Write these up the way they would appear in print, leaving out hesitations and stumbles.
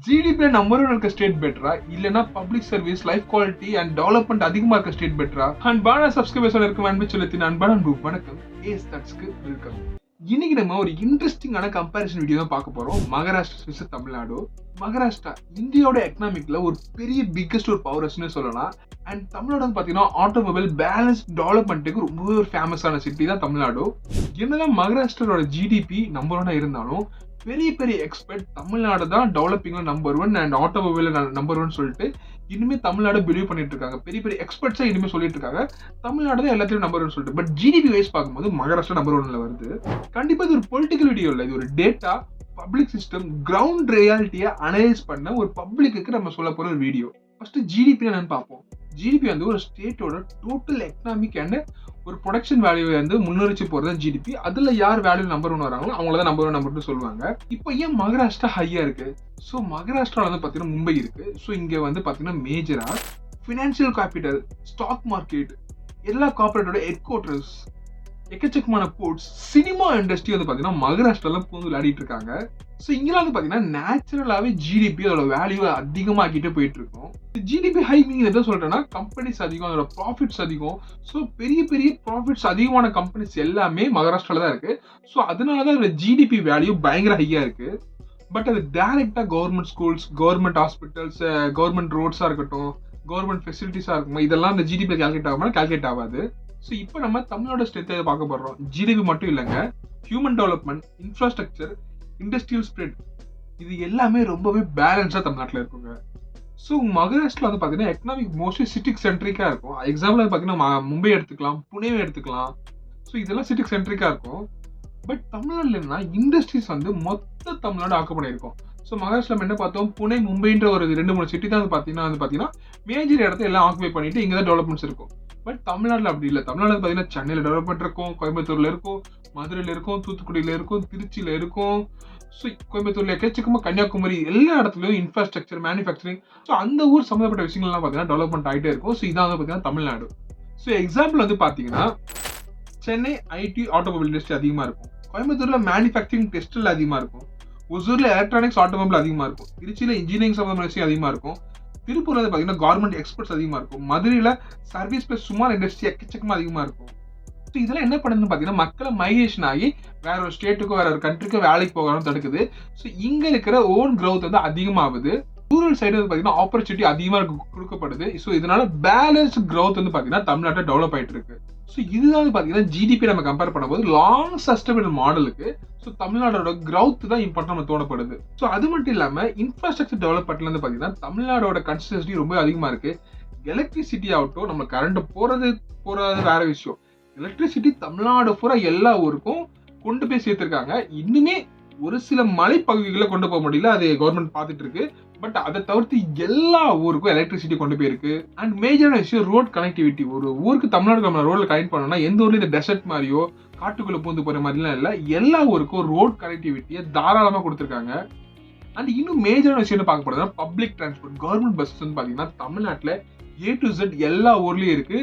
GDP number one இருக்க state பெட்டரா இல்லனா public service life quality and development அதிகமா இருக்க ஸ்டேட் பெட்டரா? அன்பான சப்ஸ்கிரைபர்ஸ் இருக்கும் அன்பு சொல்லத்தின் அன்பான வணக்கம். ஸ்டாட்ஸ்க்கு வெல்கம். இன்னைக்கு நம்ம ஒரு இன்ட்ரெஸ்டிங்கான கம்பேரிசன் வீடியோ தான் பார்க்க போறோம். மகாராஷ்டிரா விசஸ் தமிழ்நாடு. மகாராஷ்டிரா இந்தியாவோட எக்கனாமிக்ல ஒரு பெரிய பிக்கஸ்ட் ஒரு பவர்ஸ்னு சொல்லலாம். அண்ட் தமிழ்நாடு பாத்தீங்கன்னா ஆட்டோமொபைல் பேலன்ஸ் டெவலப்மெண்ட்டுக்கு ரொம்ப ஒரு ஃபேமஸான சிட்டி தான் தமிழ்நாடு. என்னதான் மகாராஷ்டிராவோட ஜிடிபி நம்பர் ஒன்னா இருந்தாலும் பெரிய பெரிய எக்ஸ்பர்ட் தமிழ்நாடு தான் டெவலப்பிங்ல number one and automobile number one சொல்லிட்டு இனிமே தமிழ்நாடு பிலீவ் பண்ணிட்டு இருக்காங்க. பெரிய பெரிய எக்ஸ்பர்ட்ஸா இனிமே சொல்லிட்டு இருக்காங்க தமிழ்நாடு தான் எல்லாத்தையும் நம்பர் ஒன் சொல்லிட்டு. பட் ஜிடிபி வைஸ் பார்க்கும்போது மகாராஷ்டிரா நம்பர் ஒன்ல வருது. கண்டிப்பா இது ஒரு பொலிட்டிக்கல் வீடியோ இல்லை, இது ஒரு டேட்டா பப்ளிக் சிஸ்டம் கிரவுண்ட் ரியாலிட்டியை அனலைஸ் பண்ண ஒரு பப்ளிக்கு நம்ம சொல்ல போற ஒரு வீடியோ. ஃபர்ஸ்ட் ஜிடிபி என்னன்னு பார்ப்போம். ஜிடிபி வந்து ஒரு ஸ்டேட்டோட டோட்டல் எக்கனாமிக் அண்ட் ஒரு ப்ரொடக்ஷன் வேல்யூ வந்து முன்னெரிச்சு போறது ஜிடிபி. அதுல யார் வேல்யூ நம்பர் ஒன் வராங்களோ அவங்களதான் நம்பர் ஒன் நம்பர் சொல்லுவாங்க. இப்போ ஏன் மகாராஷ்டிரா ஹையா இருக்கு? ஸோ மகாராஷ்டிரால வந்து பாத்தீங்கன்னா மும்பை இருக்கு. ஸோ இங்க வந்து பாத்தீங்கன்னா மேஜரா பினான்சியல் கேபிட்டல், ஸ்டாக் மார்க்கெட், எல்லா கார்பரேட்டோட ஹெட் குவார்டர்ஸ், எக்கச்சக்கமான போர்ட்ஸ், சினிமா இண்டஸ்ட்ரி வந்து பாத்தீங்கன்னா மகாராஷ்டிரால பூந்து விளையாடிட்டு இருக்காங்க. ஸோ இங்கெல்லாம் வந்து பாத்தீங்கன்னா நேச்சுரலாவே ஜிடிபி அதோட வேல்யூ அதிகமாக்கிட்டே போயிட்டு இருக்கும். ஜிடிபி ஹை மீனிங் எதை சொல்றேன்னா கம்பெனிஸ் அதிகம், அதோட ப்ராஃபிட்ஸ் அதிகம். ஸோ பெரிய பெரிய ப்ராஃபிட்ஸ் அதிகமான கம்பெனிஸ் எல்லாமே மகாராஷ்டிரால தான் இருக்கு. ஸோ அதனாலதான் அதோட ஜிடிபி வேல்யூ பயங்கர ஹையா இருக்கு. பட் அது டைரக்டா government schools, government hospitals, government ரோட்ஸா இருக்கட்டும், கவர்மெண்ட் ஃபெசிலிட்டிஸா இருக்கும், இதெல்லாம் இந்த ஜிடிபி கால்குலேட் ஆகாது. ஸோ இப்போ நம்ம தமிழோட ஸ்ட்ரென்த்தை பார்க்க போறோம். ஜிடிபி மட்டும் இல்லைங்க, human development, infrastructure, industrial spread, இது எல்லாமே ரொம்பவே பேலன்ஸா தமிழ்நாட்டில் இருக்குங்க. ஸோ மகாராஷ்டிரா வந்து பார்த்தீங்கன்னா எக்கனாமிக் மோஸ்ட்லி சிட்டிக் சென்ட்ரிக்கா இருக்கும். எக்ஸாம்பிள் பார்த்தீங்கன்னா மும்பை எடுத்துக்கலாம், புனேவை எடுத்துக்கலாம். ஸோ இதெல்லாம் சிட்டிக் சென்ட்ரிக்கா இருக்கும். பட் தமிழ்நாடுல என்னன்னா இண்டஸ்ட்ரீஸ் வந்து மொத்த தமிழ்நாடு ஆக்குப்படி இருக்கும். ஸோ மகாராஷ்டிரா என்ன பார்த்தோம், புனே, மும்பைன்ற ஒரு 2-3 சிட்டி தான் பார்த்தீங்கன்னா மேஜர் இடத்த எல்லாம் ஆக்குபை பண்ணிட்டு இங்கே தான் டெவலப்மெண்ட்ஸ் இருக்கும். பட் தமிழ்நாட்டில் அப்படி இல்லை. தமிழ்நாடு பார்த்தீங்கன்னா சென்னையில் டெவலப்மெண்ட் இருக்கும், கோயம்புத்தூர்ல இருக்கும், மதுரையில் இருக்கும், தூத்துக்குடியில இருக்கும், திருச்சியில இருக்கும். ஸோ கோயம்புத்தூர்ல எக்கச்சக்கமா, கன்னியாகுமரி, எல்லா இடத்துலயும் இன்ஃப்ராஸ்ட்ரக்சர், மேனுஃபேக்சரிங், ஸோ அந்த ஊர் சம்மந்தப்பட்ட விஷயங்கள்லாம் பார்த்தீங்கன்னா டெவலப்மெண்ட் ஆகிட்டே இருக்கும். ஸோ இதான் வந்து பார்த்தீங்கன்னா தமிழ்நாடு. ஸோ எக்ஸாம்பிள் வந்து பார்த்தீங்கன்னா சென்னை ஐடி ஆட்டோமொபைல் இண்டஸ்ட்ரி அதிகமா இருக்கும், கோயம்புத்தூர்ல மேனுஃபேக்சரிங் டெக்ஸ்டைல் அதிகமா இருக்கும், ஒசூர்ல எலக்ட்ரானிக்ஸ் ஆட்டோமொபைல் அதிகமா இருக்கும், திருச்சியில இன்ஜினியரிங் சம்பந்தமான விஷயம் அதிகமா இருக்கும், திருப்பூர்ல வந்து பாத்தீங்கன்னா கவர்மெண்ட் எக்ஸ்பர்ட்ஸ் அதிகமா இருக்கும், மதுரையில சர்வீஸ் பிளஸ் சுமார் இண்டஸ்ட்ரி எக்கச்சக்கமா அதிகமா இருக்கும். ஸோ இதெல்லாம் என்ன பண்ணுதுன்னு பாத்தீங்கன்னா மக்களை மைக்ரேஷன் ஆகி வேற ஒரு ஸ்டேட்டுக்கோ வேற ஒரு கண்ட்ரிக்கோ வேலைக்கு போகாம தடுக்குது. ஸோ இங்க இருக்கிற ஓன் கிரௌத் வந்து அதிகமாகுது. ரூரல் சைடு வந்து பாத்தீங்கன்னா ஆப்பர்ச்சுனிட்டி அதிகமா கொடுக்கப்படுது. ஸோ இதனால பேலன்ஸ் கிரௌத் வந்து பாத்தீங்கன்னா தமிழ்நாட்டில் டெவலப் ஆயிட்டு இருக்கு. ஸோ இதுதான் வந்து பாத்தீங்கன்னா ஜிடிபி நம்ம கம்பேர் பண்ணும்போது லாங் சஸ்டைனபிள் மாடலுக்கு ஸோ தமிழ்நாடோட கிரௌத் தான் இம்பார்ட்டன் நம்ம தோணப்படுது. ஸோ அது மட்டும் இல்லாம இன்ஃப்ராஸ்ட்ரக்சர் டெவலப்மெண்ட்ல வந்து பாத்தீங்கன்னா தமிழ்நாடோட கன்சிஸ்டன்சி ரொம்ப அதிகமா இருக்கு. எலக்ட்ரிசிட்டி ஆகட்டும், நம்ம கரண்ட் போறது வேற விஷயம். எலக்ட்ரிசிட்டி தமிழ்நாடு பூரா எல்லா ஊருக்கும் கொண்டு போய் சேர்த்திருக்காங்க. இன்னுமே ஒரு சில மலைப்பகுதிகளை கொண்டு போக முடியல, அது கவர்மெண்ட் பார்த்துட்டு இருக்கு. பட் அதை தவிர்த்து எல்லா ஊருக்கும் எலக்ட்ரிசிட்டி கொண்டு போயிருக்கு. அண்ட் மேஜரான விஷயம் ரோட் கனெக்டிவிட்டி. ஒரு ஊருக்கு தமிழ்நாடு ரோட்ல கனெக்ட் பண்ணோம்னா எந்த ஊர்ல இந்த டெசர்ட் மாதிரியோ காட்டுக்குள்ள பூந்து போற மாதிரிலாம் இல்லை, எல்லா ஊருக்கும் ரோட் கனெக்டிவிட்டியை தாராளமா கொடுத்துருக்காங்க. அண்ட் இன்னும் மேஜரான விஷயம் பார்க்க போறதுன்னா பப்ளிக் டிரான்ஸ்போர்ட், கவர்மெண்ட் பஸ் வந்து பாத்தீங்கன்னா தமிழ்நாட்டுல A to Z எல்லா ஊர்லயும் இருக்கு.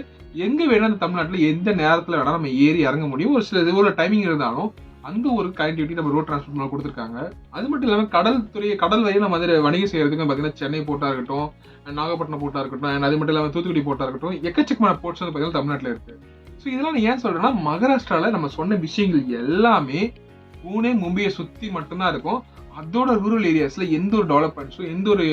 எங்க வேணா அந்த தமிழ்நாட்டுல எந்த நேரத்துல வேணா நம்ம ஏறி இறங்க முடியும். ஒரு சில ஊர்ல டைமிங் இருந்தாலும் அந்த ஒரு கனெக்டிவிட்டி நம்ம ரோட் டிரான்ஸ்போர்ட் கொடுத்துருக்காங்க. அது மட்டும் இல்லாம கடல் வழியை நம்ம வந்து வணிகம் செய்யறதுக்கு பாத்தீங்கன்னா சென்னை போர்ட்டா இருக்கட்டும், நாகப்பட்டினம் போர்ட்டா இருக்கட்டும், அண்ட் அது மட்டும் இல்லாம தூத்துக்குடி போர்ட்டா இருக்கட்டும், எக்கச்சக்கமான போர்ட்ஸ் வந்து பாத்தீங்கன்னா தமிழ்நாட்டுல இருக்கு. ஸோ இதெல்லாம் ஏன் சொல்றேன்னா மகாராஷ்டிரால நம்ம சொன்ன விஷயங்கள் எல்லாமே புனே, மும்பையை சுத்தி மட்டும்தான் இருக்கும். அதோட ரூரல் ஏரியாஸ்ல எந்த ஒரு டெவலப்மெண்ட்ஸும் எந்த ஒரு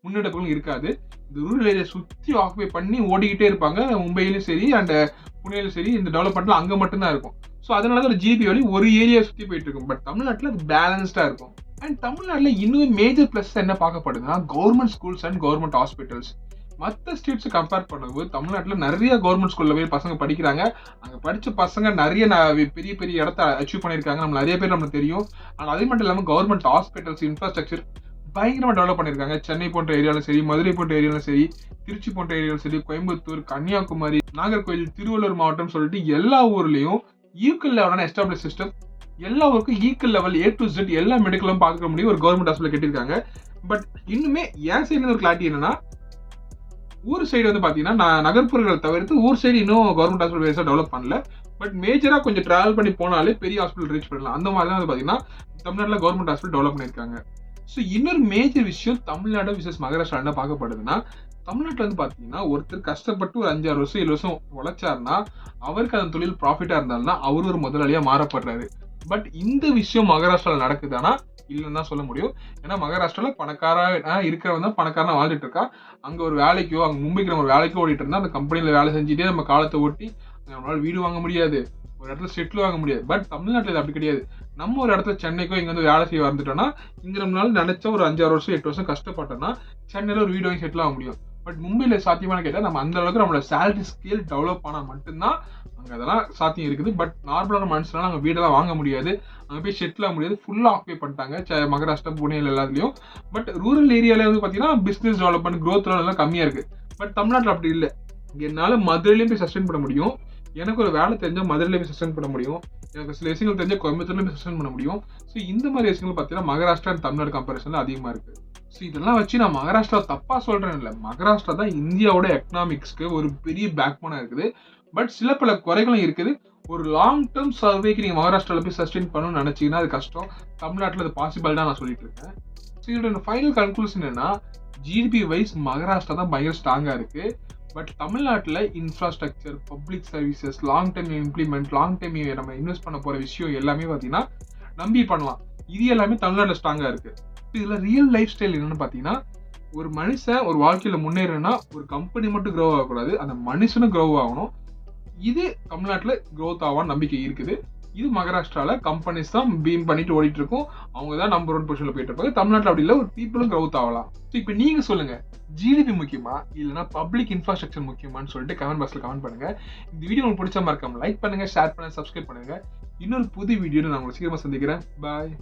முன்னெடுப்புகளும் இருக்காது. இந்த ரூரல் ஏரியா சுத்தி ஆக்குபை பண்ணி ஓடிக்கிட்டே இருப்பாங்க. மும்பையிலும் சரி அண்ட் புனேலும் சரி இந்த டெவலப்மெண்ட்ல அங்க மட்டும்தான் இருக்கும். ஸோ அதனால ஒரு ஜிபி வழி ஒரு ஏரியா சுத்தி போயிட்டு இருக்கும். பட் தமிழ்நாட்டில் அது பேலன்ஸ்டா இருக்கும். அண்ட் தமிழ்நாட்டில் இன்னும் மேஜர் பிளஸ் என்ன பார்க்கப்படுதுன்னா government schools and government hospitals. மற்ற ஸ்டேட்ஸ் கம்பேர் பண்ணும்போது தமிழ்நாட்டில் நிறைய கவர்மெண்ட் ஸ்கூல்ல போய் பசங்க படிக்கிறாங்க. அங்க படிச்ச பசங்க நிறைய பெரிய பெரிய இடத்த அச்சீவ் பண்ணியிருக்காங்க. நம்ம நிறைய பேர் நம்மளுக்கு தெரியும். ஆனால் அது மட்டும் இல்லாமல் கவர்மெண்ட் ஹாஸ்பிட்டல்ஸ் இன்ஃப்ராஸ்ட்ரக்சர் பயங்கரமா டெவலப் பண்ணிருக்காங்க. சென்னை போன்ற ஏரியாலும் சரி, மதுரை போன்ற ஏரியாலும் சரி, திருச்சி போன்ற ஏரியாலும் சரி, கோயம்புத்தூர், கன்னியாகுமரி, நாகர்கோவில், திருவள்ளூர் மாவட்டம் சொல்லிட்டு எல்லா ஊர்லயும் ஈக்குவல் லெவலான எஸ்டாப்ளிஷ் சிஸ்டம், எல்லா ஊருக்கும் equal level A to Z எல்லா மெடிக்கலும் பார்க்க முடியும் ஒரு கவர்மெண்ட் ஹாஸ்பிட்டல் கட்டியிருக்காங்க. பட் இன்னுமே என் சைடு ஒரு கிளாரிட்டி என்னன்னா ஊர் சைடு வந்து பாத்தீங்கன்னா நகர்ப்புறங்கள் தவிர்த்து ஊர் சைடு இன்னும் கவர்மெண்ட் ஹாஸ்பிட்டல் வேஸா டெவலப் பண்ணல. பட் மேஜரா கொஞ்சம் டிராவல் பண்ணி போனாலே பெரிய ஹாஸ்பிட்டல் ரீச் பண்ணலாம். அந்த மாதிரி தான் வந்து பாத்தீங்கன்னா தமிழ்நாட்டில் கவர்மெண்ட் ஹாஸ்பிட்டல் டெவலப் பண்ணியிருக்காங்க. ஸோ இன்னொரு மேஜர் விஷயம் தமிழ்நாடு விசஸ் மகாராஷ்டிரா என்ன பார்க்கப்படுதுன்னா, தமிழ்நாட்டில் வந்து பார்த்தீங்கன்னா ஒருத்தர் கஷ்டப்பட்டு ஒரு 5-6 வருஷம் 7 வருஷம் உழைச்சாருன்னா அவருக்கு அந்த தொழில் ப்ராஃபிட்டா இருந்தாலும்னா அவர் ஒரு முதலாளியா மாறப்படுறாரு. பட் இந்த விஷயம் மகாராஷ்டிராவில் நடக்குதானா இல்லைன்னு தான் சொல்ல முடியும். ஏன்னா மகாராஷ்டிராவில் பணக்காரா இருக்கிறவன் தான் பணக்காரனா வாழ்ந்துட்டு இருக்கா. அங்கே ஒரு வேலைக்கோ அங்கே மும்பைக்கு நம்ம ஒரு வேலைக்கோ ஓடிட்டு இருந்தா அந்த கம்பெனியில் வேலை செஞ்சுட்டே நம்ம காலத்தை ஓட்டி நம்மளால வீடு வாங்க முடியாது, ஒரு இடத்துல செட்டில் வாங்க முடியாது. பட் தமிழ்நாட்டில் இது அப்படி கிடையாது. நம்ம ஒரு இடத்துல சென்னைக்கோ இங்க வந்து வேலை செய்ய வந்துட்டோம்னா இங்க நம்மளால நினைச்ச ஒரு 5-6 வருஷம் 8 வருஷம் கஷ்டப்பட்டோம்னா சென்னையில ஒரு வீடு வாங்கி செட்டில் ஆக முடியும். பட் மும்பையில சாத்தியமான கேட்டால் நம்ம அந்த அளவுக்கு நம்மளோட சேலரி ஸ்கேல் டெவலப் ஆனால் மட்டும்தான் அங்கே அதெல்லாம் சாத்தியம் இருக்குது. பட் நார்மலான மனுஷனால அங்கே வீடெல்லாம் வாங்க முடியாது, அங்கே போய் செட்டில் ஆக முடியாது. ஃபுல்லாக ஆக்குபை பண்ணிட்டாங்க மகாராஷ்டிரா புனேல எல்லாத்துலேயும். பட் ரூரல் ஏரியாவில் வந்து பார்த்தீங்கன்னா பிஸ்னஸ் டெவலப்மெண்ட் க்ரோத் எல்லாம் கம்மியாக இருக்குது. பட் தமிழ்நாட்டில் அப்படி இல்லை. என்னால் மதுரையிலையும் போய் சஸ்டெயின் பண்ண முடியும், எனக்கு ஒரு வேலை தெரிஞ்சால் மதுரையில போய் சஸ்டெயின் பண்ண முடியும், எனக்கு சில விஷயங்கள் தெரிஞ்சால் கோயம்புத்தூர்ல போய் சஸ்டெயின் பண்ண முடியும். ஸோ இந்த மாதிரி விஷயங்கள் பார்த்தீங்கன்னா மகாராஷ்டிரா அண்ட் தமிழ்நாடு கம்பேரிசன்ல அதிகமாக இருக்குது. ஸோ இதெல்லாம் வச்சு நான் மகாராஷ்டிரா தப்பா சொல்றேன் இல்லை, மகாராஷ்டிரா தான் இந்தியாவோட எக்கனாமிக்ஸ்க்கு ஒரு பெரிய பேக் போனா இருக்குது. பட் சில பல குறைகளும் இருக்குது. ஒரு லாங் டேர்ம் சர்வேக்கு நீங்க மகாராஷ்டிரால போய் சஸ்டெயின் பண்ணணும்னு நினைச்சீங்கன்னா அது கஷ்டம். தமிழ்நாட்டில் அது பாசிபிள் தான் நான் சொல்லிட்டு இருக்கேன். ஸோ இதோட ஃபைனல் கன்க்ளூஷன் என்னன்னா, ஜிடிபி வைஸ் மகாராஷ்டிரா தான் பயங்கர ஸ்ட்ராங்கா இருக்கு. பட் தமிழ்நாட்டில் infrastructure, public services, long time implement, long time நம்ம இன்வெஸ்ட் பண்ண போற விஷயம் எல்லாமே பார்த்தீங்கன்னா நம்பி பண்ணலாம். இது எல்லாமே தமிழ்நாட்டில் ஸ்ட்ராங்கா இருக்கு. இதுல ரியல் லைஃப் ஸ்டைல் என்னன்னு பாத்தீங்கன்னா, ஒரு மனுஷன் ஒரு வாழ்க்கையில முன்னேறனா ஒரு கம்பெனி மட்டும் க்ரோ ஆகக்கூடாது, அந்த மனுஷனும் க்ரோ ஆகணும். இது தமிழ்நாட்டில் க்ரோத் ஆவான்னு நம்பிக்கை இருக்குது. இது மகாராஷ்டிரால கம்பெனிஸ் தான் பீம் பண்ணிட்டு ஓடிட்டு இருக்கும், அவங்க தான் நம்பர் 1 பொசிஷன்ல போயிட்டு இருப்பாங்க. தமிழ்நாட்டில் அப்படி இல்லை, ஒரு பீப்புளும் க்ரோத் ஆகலாம். ஸோ இப்போ நீங்க சொல்லுங்க, ஜிடிபி முக்கியமா இல்லைன்னா பப்ளிக் இன்ஃப்ராஸ்ட்ரக்சர் முக்கியமானு சொல்லிட்டு கமெண்ட் பாக்ஸ்ல கமெண்ட் பண்ணுங்க. இந்த வீடியோ உங்களுக்கு பிடிச்சா மறக்காம லைக் பண்ணுங்க, ஷேர் பண்ணுங்க, சப்ஸ்கிரைப் பண்ணுங்க. இன்னொரு புது வீடியோல நான் உங்களுக்கு சீக்கிரமா சந்திக்கிறேன். பாய்.